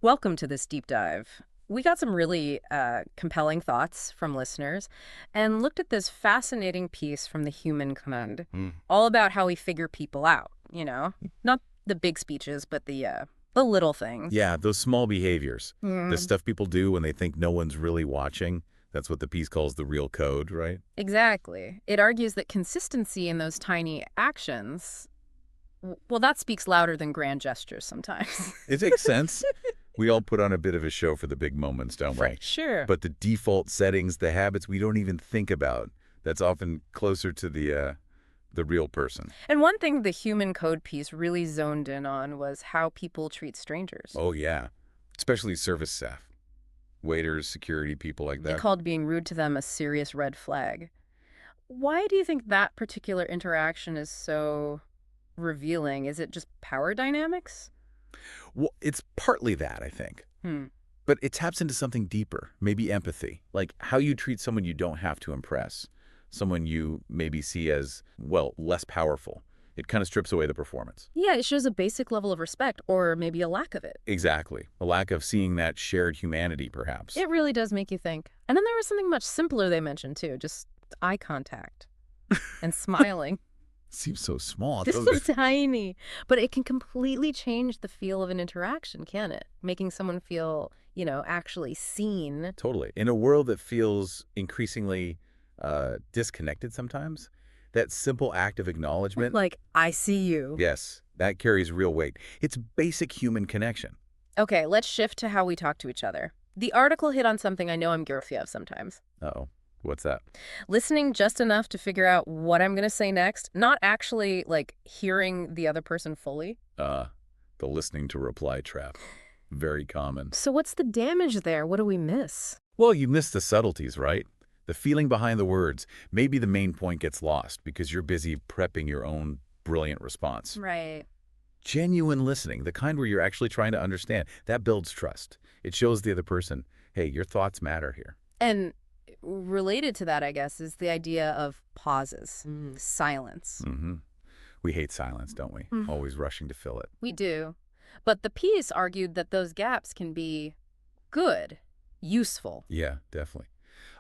Welcome to this deep dive. We got some really compelling thoughts from listeners and looked at this fascinating piece from the Human Command, Mm. all about how we figure people out, Not the big speeches, but the little things. Yeah, those small behaviors. The Mm, stuff people do when they think no one's really watching. That's what the piece calls the real code, right? exactly. It argues that consistency in those tiny actions, well, that speaks louder than grand gestures sometimes. It makes sense. We all put on a bit of a show for the big moments, don't we? Sure. But the default settings, the habits we don't even think about, that's often closer to the real person. And one thing the Human Code piece really zoned in on was how people treat strangers. Oh, yeah. Especially service staff, waiters, security, people like They that. called being rude to them a serious red flag. Why do you think that particular interaction is so revealing? Is it just power dynamics? Well, it's partly that, I think. Hmm. But it taps into something deeper, maybe empathy, like how you treat someone you don't have to impress, someone you maybe see as, well, less powerful. It kind of strips away the performance. Yeah, it shows a basic level of respect, or maybe a lack of it. Exactly. A lack of seeing that shared humanity, perhaps. It really does make you think. And then there was something much simpler they mentioned, too, just eye contact and smiling. Seems so small. This is tiny, but it can completely change the feel of an interaction, can it? Making someone feel, actually seen. Totally. In a world that feels increasingly disconnected sometimes, that simple act of acknowledgement, Like, I see you. yes, that carries real weight. It's basic human connection. Okay, let's shift to how we talk to each other. The article hit on something I know I'm guilty of sometimes. Uh-oh. What's that? Listening just enough to figure out what I'm going to say next, not actually, like, hearing the other person fully. Uh, the listening to reply trap. Very common. So what's the damage there? What do we miss? Well, you miss the subtleties, right? The feeling behind the words. Maybe the main point gets lost because you're busy prepping your own brilliant response. Right. Genuine listening, the kind where you're actually trying to understand, that builds trust. It shows the other person, hey, your thoughts matter here. And related to that, I guess, is the idea of pauses, silence. hmm We hate silence, don't we? Mm. Always rushing to fill it. We do. But the piece argued that those gaps can be good, useful. Yeah, definitely.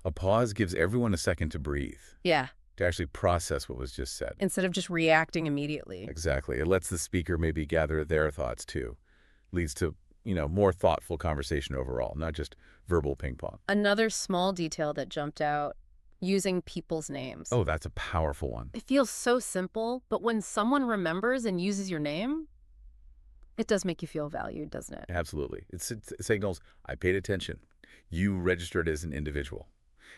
A pause gives everyone a second to breathe, Yeah. to actually process what was just said. Instead of just reacting immediately. Exactly. It lets the speaker maybe gather their thoughts too. Leads to, more thoughtful conversation overall, not just verbal ping pong. Another small detail that jumped out, using people's names. Oh, that's a powerful one. It feels so simple, but when someone remembers and uses your name, it does make you feel valued, doesn't it? Absolutely. It signals, I paid attention. You registered as an individual.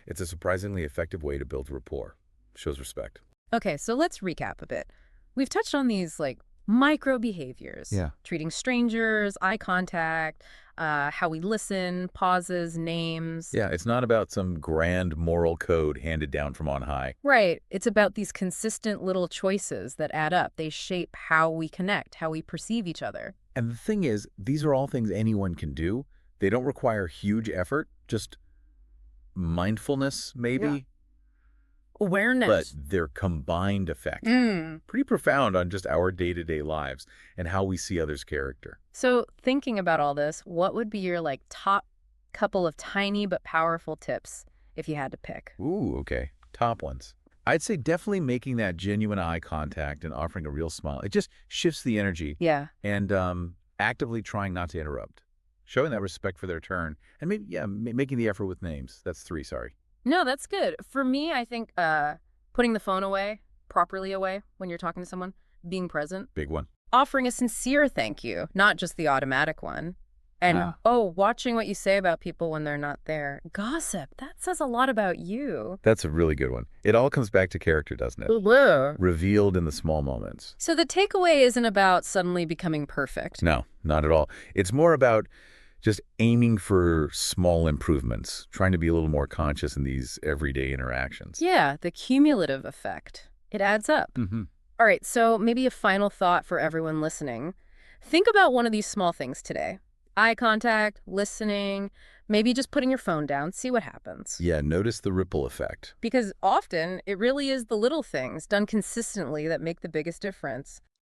It's a surprisingly effective way to build rapport. Shows respect. Okay, so let's recap a bit. We've touched on these, like, micro behaviors. Yeah. Treating strangers, eye contact, how we listen, pauses, names. Yeah, it's not about some grand moral code handed down from on high. Right. It's about these consistent little choices that add up. They shape how we connect, how we perceive each other. And the thing is, these are all things anyone can do. They don't require huge effort, just mindfulness, maybe, Yeah. but Awareness. their combined effect. Mm. Pretty profound on just our day-to-day lives and how we see others' character. So thinking about all this, what would be your, like, top couple of tiny but powerful tips if you had to pick? Ooh, okay. Top ones. I'd say definitely making that genuine eye contact and offering a real smile. It just shifts the energy Yeah. and actively trying not to interrupt. Showing that respect for their turn and maybe, yeah, making the effort with names. That's 3, sorry. No, that's good. For me, I think putting the phone away, properly away when you're talking to someone, being present, Big one. offering a sincere thank you, not just the automatic one. And, Ah. watching what you say about people when they're not there. Gossip, that says a lot about you. That's a really good one. It all comes back to character, doesn't it? So Revealed in the small moments. the takeaway isn't about suddenly becoming perfect. No, not at all. It's more about just aiming for small improvements, trying to be a little more conscious in these everyday interactions. Yeah, the cumulative effect. It adds up. Mm-hmm. All right, so maybe a final thought for everyone listening. Think about one of these small things today. Eye contact, listening, maybe just putting your phone down, see what happens. Yeah, notice the ripple effect. Because often, it really is the little things done consistently that make the biggest difference.